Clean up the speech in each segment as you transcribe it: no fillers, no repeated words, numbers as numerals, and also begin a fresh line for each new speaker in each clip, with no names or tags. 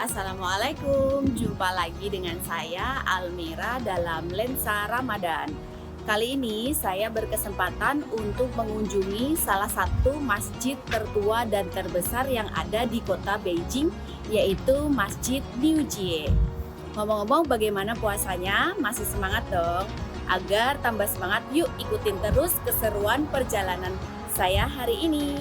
Assalamualaikum, jumpa lagi dengan saya Almira dalam Lensa Ramadan. Kali ini saya berkesempatan untuk mengunjungi salah satu masjid tertua dan terbesar yang ada di kota Beijing, yaitu Masjid Niujie. Ngomong-ngomong, bagaimana puasanya? Masih semangat dong? Agar tambah semangat, yuk ikutin terus keseruan perjalanan saya hari ini.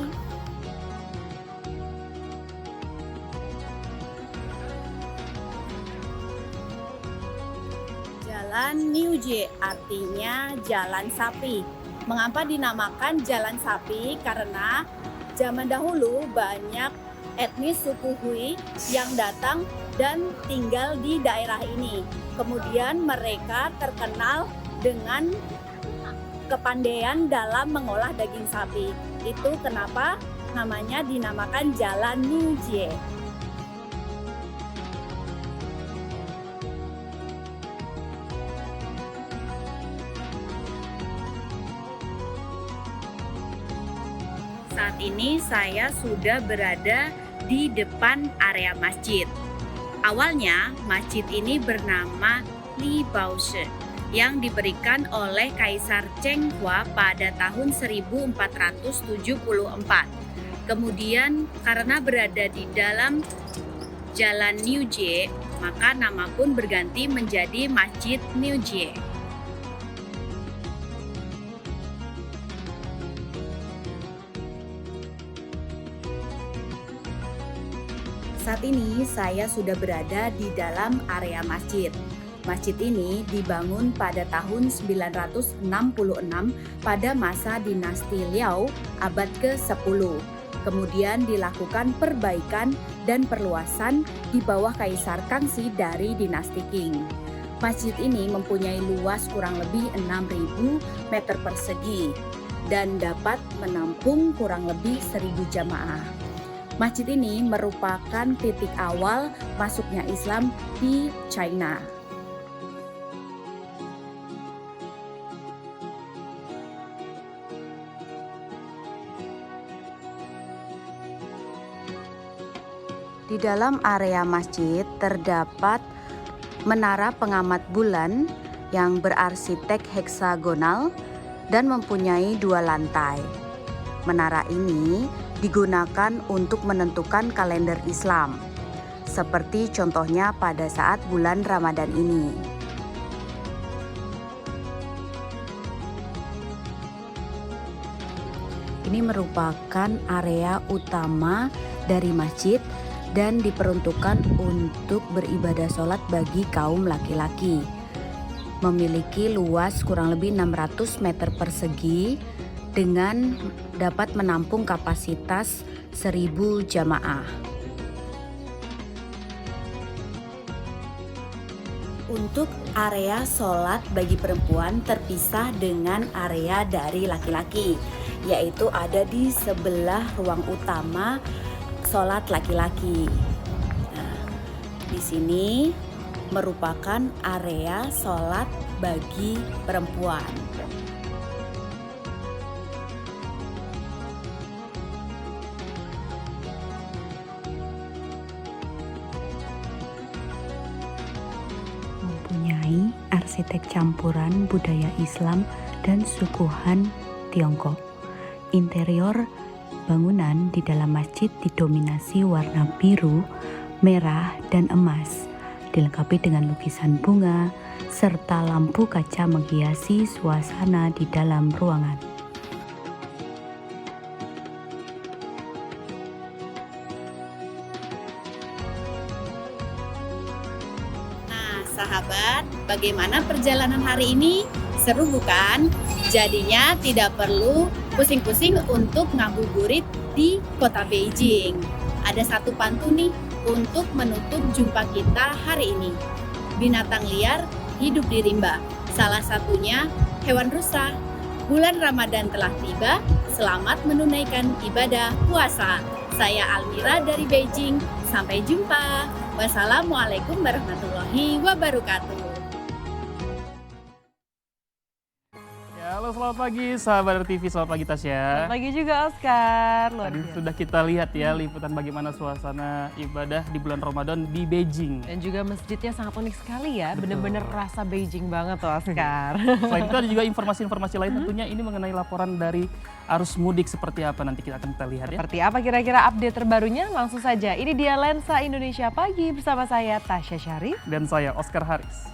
Jalan Niujie artinya jalan sapi. Mengapa dinamakan jalan sapi? Karena zaman dahulu banyak etnis suku Hui yang datang dan tinggal di daerah ini. Kemudian mereka terkenal dengan kepandaian dalam mengolah daging sapi. Itu kenapa namanya dinamakan jalan Niujie. Saat ini saya sudah berada di depan area masjid. Awalnya masjid ini bernama Li Baoshi yang diberikan oleh Kaisar Cheng Hua pada tahun 1474. Kemudian karena berada di dalam jalan Niujie, maka nama pun berganti menjadi Masjid Niujie. Saat ini saya sudah berada di dalam area masjid. Masjid ini dibangun pada tahun 966 pada masa dinasti Liao abad ke-10. Kemudian dilakukan perbaikan dan perluasan di bawah Kaisar Kangxi dari dinasti Qing. Masjid ini mempunyai luas kurang lebih 6.000 meter persegi dan dapat menampung kurang lebih 1.000 jamaah. Masjid ini merupakan titik awal masuknya Islam di China. Di dalam area masjid terdapat menara pengamat bulan yang berarsitek heksagonal dan mempunyai 2 lantai. Menara ini digunakan untuk menentukan kalender Islam, seperti contohnya pada saat bulan Ramadan ini. Ini merupakan area utama dari masjid dan diperuntukkan untuk beribadah sholat bagi kaum laki-laki. Memiliki luas kurang lebih 600 meter persegi dengan dapat menampung kapasitas 1.000 jamaah. Untuk area sholat bagi perempuan terpisah dengan area dari laki-laki, yaitu ada di sebelah ruang utama sholat laki-laki. Nah, di sini merupakan area sholat bagi perempuan. Mempunyai arsitek campuran budaya Islam dan suku Han Tiongkok. Interior bangunan di dalam masjid didominasi warna biru, merah, dan emas, dilengkapi dengan lukisan bunga serta lampu kaca menghiasi suasana di dalam ruangan. Sahabat, bagaimana perjalanan hari ini? Seru bukan? Jadinya tidak perlu pusing-pusing untuk ngabuburit di kota Beijing. Ada satu pantun nih untuk menutup jumpa kita hari ini. Binatang liar hidup di rimba, salah satunya hewan rusa. Bulan Ramadan telah tiba, selamat menunaikan ibadah puasa. Saya Almira dari Beijing, sampai jumpa. Wassalamualaikum warahmatullahi wabarakatuh.
Ya, halo Halo, selamat pagi sahabat RTV, selamat pagi Tasya.
Selamat pagi juga Oscar.
Tadi sudah kita lihat ya liputan bagaimana suasana ibadah di bulan Ramadan di Beijing.
Dan juga masjidnya sangat unik sekali ya, bener-bener rasa Beijing banget tuh Oscar.
Selain itu ada juga informasi-informasi lain tentunya ini mengenai laporan dari arus mudik seperti apa nanti kita akan lihat ya.
Seperti apa kira-kira update terbarunya? Langsung saja, ini dia Lensa Indonesia Pagi bersama saya Tasya Syarif.
Dan saya Oscar Haris.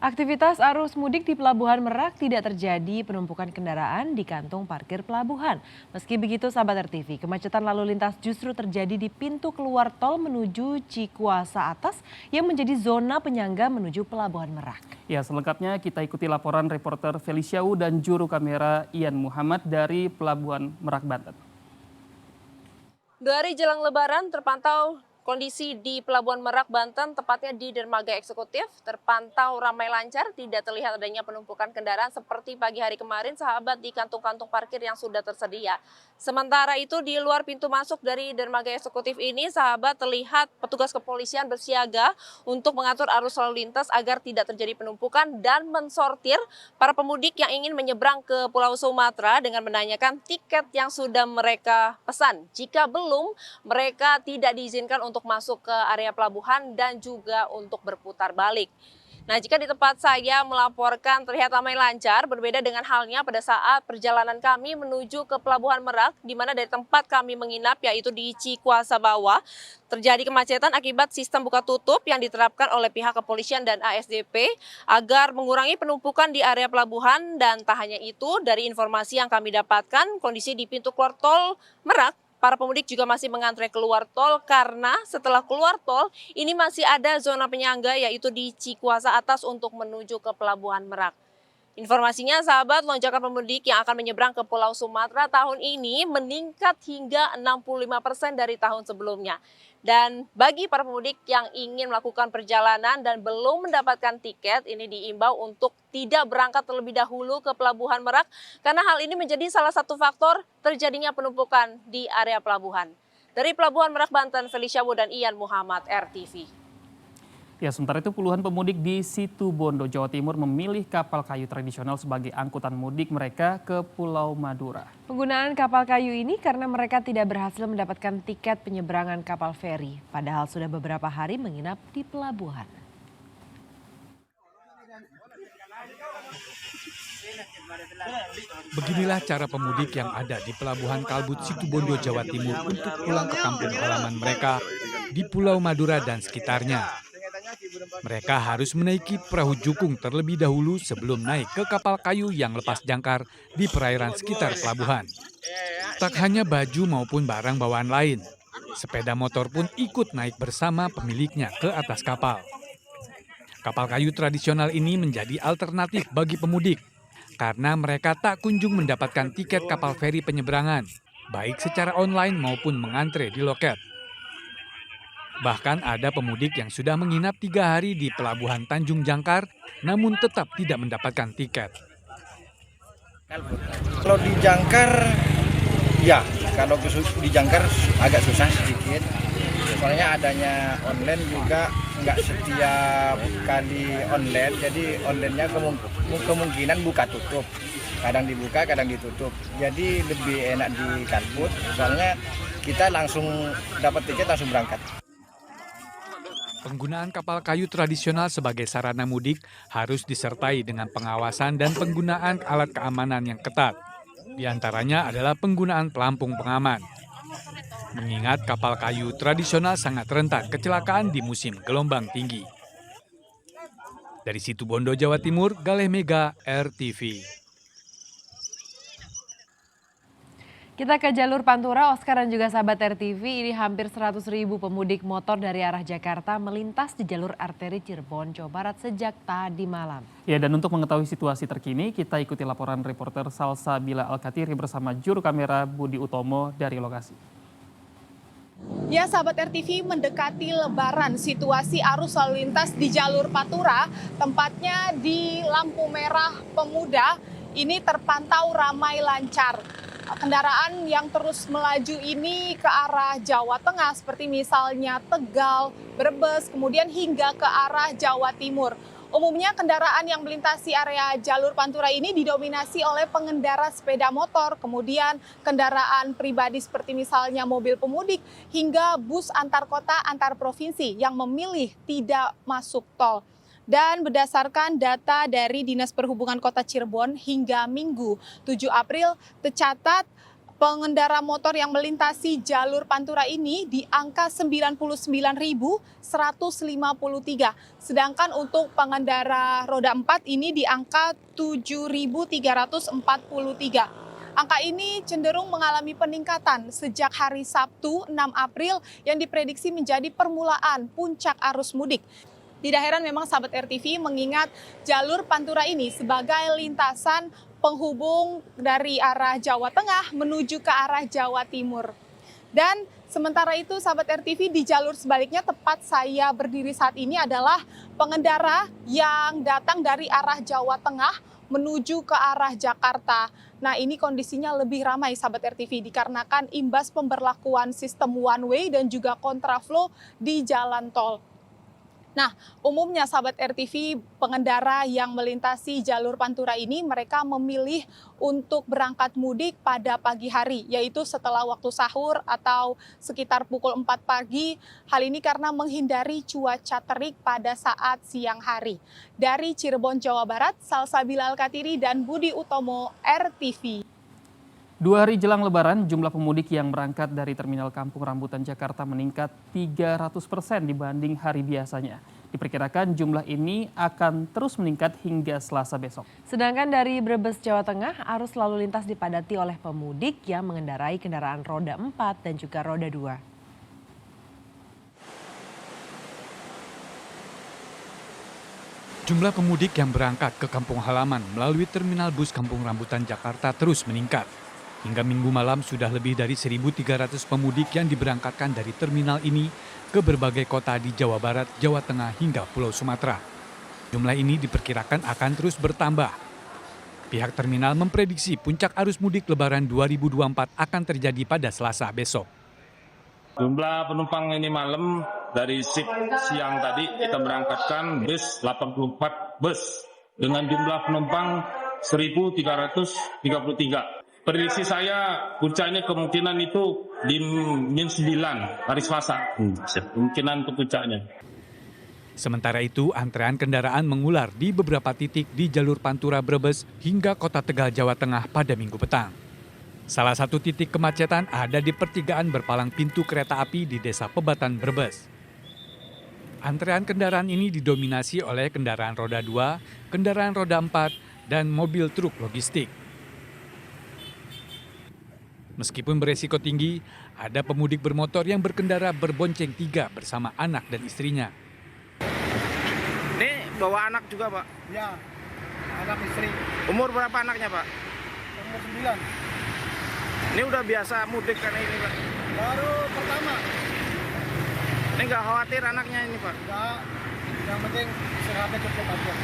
Aktivitas arus mudik di Pelabuhan Merak tidak terjadi penumpukan kendaraan di kantung parkir pelabuhan. Meski begitu sahabat RTV, kemacetan lalu lintas justru terjadi di pintu keluar tol menuju Cikuasa Atas yang menjadi zona penyangga menuju Pelabuhan Merak.
Ya, selengkapnya kita ikuti laporan reporter Feliciau dan juru kamera Ian Muhammad dari Pelabuhan Merak, Banten.
2 hari jelang Lebaran terpantau kondisi di Pelabuhan Merak, Banten, tepatnya di dermaga eksekutif, terpantau ramai lancar, tidak terlihat adanya penumpukan kendaraan seperti pagi hari kemarin, sahabat, di kantung-kantung parkir yang sudah tersedia. Sementara itu, di luar pintu masuk dari dermaga eksekutif ini, sahabat, terlihat petugas kepolisian bersiaga untuk mengatur arus lalu lintas agar tidak terjadi penumpukan dan mensortir para pemudik yang ingin menyeberang ke Pulau Sumatera dengan menanyakan tiket yang sudah mereka pesan. Jika belum, mereka tidak diizinkan untuk masuk ke area pelabuhan dan juga untuk berputar balik. Nah, jika di tempat saya melaporkan terlihat ramai lancar, berbeda dengan halnya pada saat perjalanan kami menuju ke Pelabuhan Merak, di mana dari tempat kami menginap, yaitu di Cikuasa Bawah, terjadi kemacetan akibat sistem buka tutup yang diterapkan oleh pihak kepolisian dan ASDP agar mengurangi penumpukan di area pelabuhan. Dan tak hanya itu, dari informasi yang kami dapatkan, kondisi di pintu keluar tol Merak, para pemudik juga masih mengantre keluar tol karena setelah keluar tol ini masih ada zona penyangga yaitu di Cikuasa Atas untuk menuju ke Pelabuhan Merak. Informasinya sahabat, lonjakan pemudik yang akan menyeberang ke Pulau Sumatera tahun ini meningkat hingga 65% dari tahun sebelumnya. Dan bagi para pemudik yang ingin melakukan perjalanan dan belum mendapatkan tiket, ini diimbau untuk tidak berangkat terlebih dahulu ke Pelabuhan Merak karena hal ini menjadi salah satu faktor terjadinya penumpukan di area pelabuhan. Dari Pelabuhan Merak, Banten, Feliciau dan Ian Muhammad, RTV.
Ya, sementara itu puluhan pemudik di Situbondo, Jawa Timur memilih kapal kayu tradisional sebagai angkutan mudik mereka ke Pulau Madura.
Penggunaan kapal kayu ini karena mereka tidak berhasil mendapatkan tiket penyeberangan kapal feri, padahal sudah beberapa hari menginap di pelabuhan.
Beginilah cara pemudik yang ada di Pelabuhan Kalbut Situbondo, Jawa Timur untuk pulang ke kampung halaman mereka di Pulau Madura dan sekitarnya. Mereka harus menaiki perahu jukung terlebih dahulu sebelum naik ke kapal kayu yang lepas jangkar di perairan sekitar pelabuhan. Tak hanya baju maupun barang bawaan lain, sepeda motor pun ikut naik bersama pemiliknya ke atas kapal. Kapal kayu tradisional ini menjadi alternatif bagi pemudik karena mereka tak kunjung mendapatkan tiket kapal feri penyeberangan, baik secara online maupun mengantre di loket. Bahkan ada pemudik yang sudah menginap 3 hari di Pelabuhan Tanjung Jangkar, namun tetap tidak mendapatkan tiket.
Kalau di Jangkar, ya, kalau di Jangkar agak susah sedikit. Soalnya adanya online juga nggak setiap kali online, jadi online-nya kemungkinan buka tutup. Kadang dibuka, kadang ditutup. Jadi lebih enak di Kalbut, soalnya kita langsung dapat tiket langsung berangkat.
Penggunaan kapal kayu tradisional sebagai sarana mudik harus disertai dengan pengawasan dan penggunaan alat keamanan yang ketat. Di antaranya adalah penggunaan pelampung pengaman. Mengingat kapal kayu tradisional sangat rentan kecelakaan di musim gelombang tinggi. Dari Situbondo, Jawa Timur, Galeh Mega, RTV.
Kita ke jalur Pantura, Oscar dan juga sahabat RTV, ini hampir 100.000 pemudik motor dari arah Jakarta melintas di jalur arteri Cirebon, Jawa Barat sejak tadi malam.
Ya, dan untuk mengetahui situasi terkini, kita ikuti laporan reporter Salsabila Al-Katiri bersama juru kamera Budi Utomo dari lokasi.
Ya sahabat RTV, mendekati Lebaran, situasi arus lalu lintas di jalur Pantura, tempatnya di lampu merah Pemuda, ini terpantau ramai lancar. kendaraan yang terus melaju ini ke arah Jawa Tengah seperti misalnya Tegal, Brebes, kemudian hingga ke arah Jawa Timur. Umumnya kendaraan yang melintasi area jalur Pantura ini didominasi oleh pengendara sepeda motor, kemudian kendaraan pribadi seperti misalnya mobil pemudik, hingga bus antar kota antar provinsi yang memilih tidak masuk tol. Dan berdasarkan data dari Dinas Perhubungan Kota Cirebon hingga Minggu 7 April tercatat pengendara motor yang melintasi jalur Pantura ini di angka 99.153. Sedangkan untuk pengendara roda 4 ini di angka 7.343. Angka ini cenderung mengalami peningkatan sejak hari Sabtu 6 April yang diprediksi menjadi permulaan puncak arus mudik. Tidak heran memang sahabat RTV mengingat jalur Pantura ini sebagai lintasan penghubung dari arah Jawa Tengah menuju ke arah Jawa Timur. Dan sementara itu sahabat RTV di jalur sebaliknya tepat saya berdiri saat ini adalah pengendara yang datang dari arah Jawa Tengah menuju ke arah Jakarta. Nah, ini kondisinya lebih ramai sahabat RTV dikarenakan imbas pemberlakuan sistem one way dan juga kontraflow di jalan tol. Nah, umumnya sahabat RTV pengendara yang melintasi jalur Pantura ini mereka memilih untuk berangkat mudik pada pagi hari, yaitu setelah waktu sahur atau sekitar pukul 4 pagi. Hal ini karena menghindari cuaca terik pada saat siang hari. Dari Cirebon, Jawa Barat, Salsabila Alkatiri dan Budi Utomo, RTV.
2 hari jelang Lebaran, jumlah pemudik yang berangkat dari Terminal Kampung Rambutan Jakarta meningkat 300% dibanding hari biasanya. Diperkirakan jumlah ini akan terus meningkat hingga Selasa besok.
Sedangkan dari Brebes, Jawa Tengah, arus lalu lintas dipadati oleh pemudik yang mengendarai kendaraan roda 4 dan juga roda 2.
Jumlah pemudik yang berangkat ke kampung halaman melalui Terminal Bus Kampung Rambutan Jakarta terus meningkat. Hingga Minggu malam sudah lebih dari 1.300 pemudik yang diberangkatkan dari terminal ini ke berbagai kota di Jawa Barat, Jawa Tengah hingga Pulau Sumatera. Jumlah ini diperkirakan akan terus bertambah. Pihak terminal memprediksi puncak arus mudik Lebaran 2024 akan terjadi pada Selasa besok.
Jumlah penumpang ini malam dari shift siang tadi kita berangkatkan bus 84 bus dengan jumlah penumpang 1.333. Prediksi saya puncaknya kemungkinan itu di -9 hari Selasa. Kemungkinan untuk puncaknya.
Sementara itu, antrean kendaraan mengular di beberapa titik di jalur Pantura Brebes hingga Kota Tegal, Jawa Tengah pada Minggu petang. Salah satu titik kemacetan ada di pertigaan berpalang pintu kereta api di Desa Pebatan, Brebes. Antrean kendaraan ini didominasi oleh kendaraan roda 2, kendaraan roda 4, dan mobil truk logistik. Meskipun beresiko tinggi, ada pemudik bermotor yang berkendara berbonceng 3 bersama anak dan istrinya.
Ini bawa anak juga, Pak?
Ya, anak istri.
Umur berapa anaknya, Pak?
Umur 9.
Ini udah biasa mudik karena ini, Pak?
Baru pertama.
Ini nggak khawatir anaknya ini, Pak?
Enggak, yang penting istirahatnya cukup aja.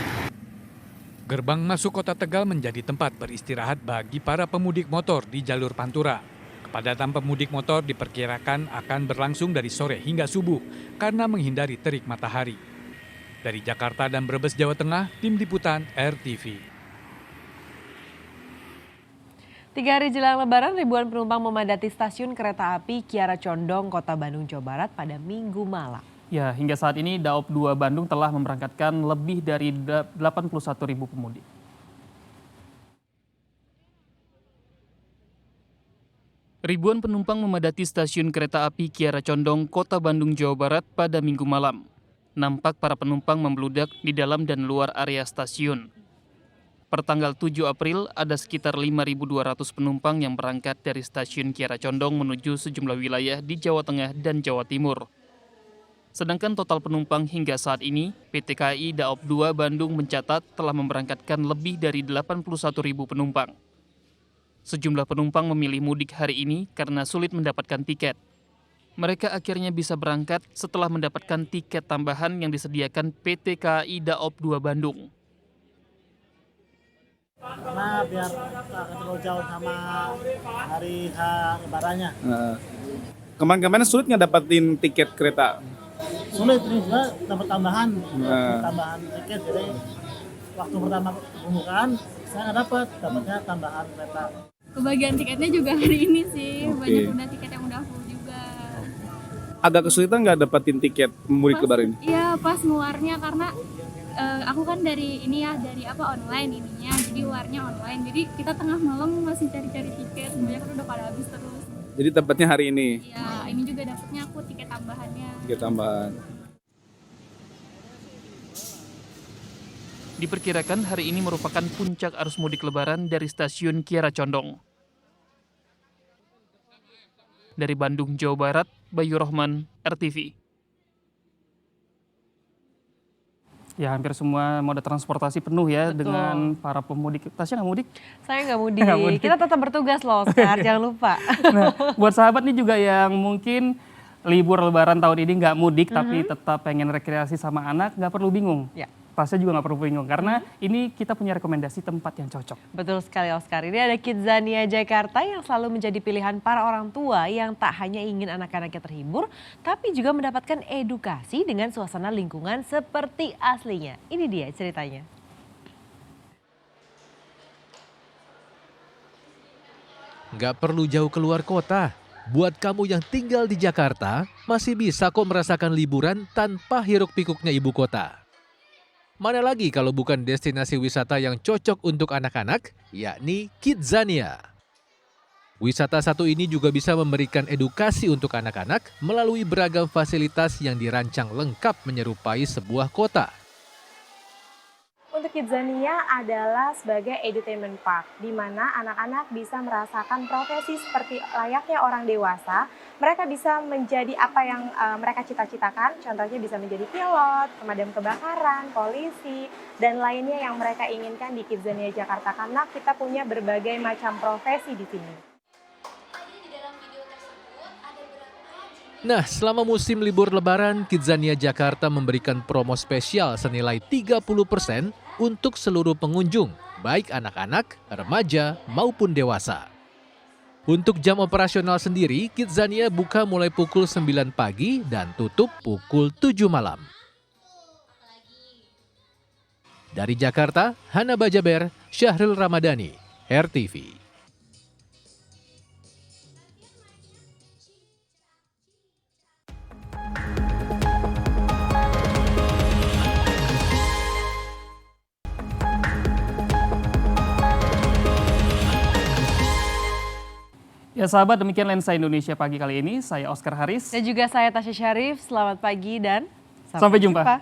Gerbang masuk Kota Tegal menjadi tempat beristirahat bagi para pemudik motor di jalur Pantura. Kepadatan pemudik motor diperkirakan akan berlangsung dari sore hingga subuh karena menghindari terik matahari. Dari Jakarta dan Brebes, Jawa Tengah, Tim Liputan RTV.
3 hari jelang Lebaran, ribuan penumpang memadati stasiun kereta api Kiara Condong, Kota Bandung, Jawa Barat pada Minggu malam.
Ya, hingga saat ini Daop 2 Bandung telah memberangkatkan lebih dari 81.000 pemudik. Ribuan penumpang memadati stasiun kereta api Kiara Condong, Kota Bandung, Jawa Barat pada Minggu malam. Nampak para penumpang membludak di dalam dan luar area stasiun. Pertanggal 7 April, ada sekitar 5.200 penumpang yang berangkat dari stasiun Kiara Condong menuju sejumlah wilayah di Jawa Tengah dan Jawa Timur. Sedangkan total penumpang hingga saat ini, PT KAI Daop 2 Bandung mencatat telah memberangkatkan lebih dari 81.000 penumpang. Sejumlah penumpang memilih mudik hari ini karena sulit mendapatkan tiket. Mereka akhirnya bisa berangkat setelah mendapatkan tiket tambahan yang disediakan PT KAI Daop 2 Bandung.
Karena biar nggak terlalu jauh sama hari lebarannya.
Kemarin-kemarin sulit nggak dapetin tiket kereta?
Sulit, ini juga dapat tambahan tiket. Jadi waktu pertama pembukaan saya nggak dapatnya tambahan kereta.
Kebagian tiketnya juga hari ini sih, banyak udah tiket yang udah full juga.
Agak kesulitan nggak dapetin tiket mudik lebaran ini?
Iya, pas ngeluarnya karena aku kan dari online ininya, jadi luarnya online. Jadi kita tengah malam masih cari-cari tiket, semuanya kan udah pada habis terus.
Jadi dapatnya hari ini?
Iya, ini juga dapetnya aku tiket tambahannya.
Tiket tambahan.
Diperkirakan hari ini merupakan puncak arus mudik lebaran dari stasiun Kiara Condong. Dari Bandung, Jawa Barat, Bayu Rohman, RTV. Ya, hampir semua moda transportasi penuh ya.
Betul.
Dengan para pemudik. Tasya nggak mudik?
Saya nggak mudik.
Nggak mudik.
Kita tetap bertugas loh, Oscar, jangan lupa.
Nah, buat sahabat nih juga yang mungkin libur lebaran tahun ini nggak mudik tapi tetap pengen rekreasi sama anak, nggak perlu bingung.
Ya.
Tasya juga nggak perlu bingung karena ini kita punya rekomendasi tempat yang cocok.
Betul sekali, Oscar. Ini ada Kidzania Jakarta yang selalu menjadi pilihan para orang tua yang tak hanya ingin anak-anaknya terhibur, tapi juga mendapatkan edukasi dengan suasana lingkungan seperti aslinya. Ini dia ceritanya.
Nggak perlu jauh keluar kota. Buat kamu yang tinggal di Jakarta, masih bisa kok merasakan liburan tanpa hiruk-pikuknya ibu kota. Mana lagi kalau bukan destinasi wisata yang cocok untuk anak-anak, yakni Kidzania. Wisata satu ini juga bisa memberikan edukasi untuk anak-anak melalui beragam fasilitas yang dirancang lengkap menyerupai sebuah kota.
Untuk Kidzania adalah sebagai edutainment park, di mana anak-anak bisa merasakan profesi seperti layaknya orang dewasa. Mereka bisa menjadi apa yang mereka cita-citakan, contohnya bisa menjadi pilot, pemadam kebakaran, polisi, dan lainnya yang mereka inginkan di Kidzania Jakarta, karena kita punya berbagai macam profesi di sini.
Nah, selama musim libur lebaran, Kidzania Jakarta memberikan promo spesial senilai 30% untuk seluruh pengunjung, baik anak-anak, remaja, maupun dewasa. Untuk jam operasional sendiri, Kidzania buka mulai pukul 9 pagi dan tutup pukul 7 malam. Dari Jakarta, Hana Bajaber, Syahril Ramadhani, RTV.
Ya sahabat, demikian Lensa Indonesia pagi kali ini. Saya Oscar Haris.
Dan juga saya Tasya Syarif. Selamat pagi dan
sampai jumpa.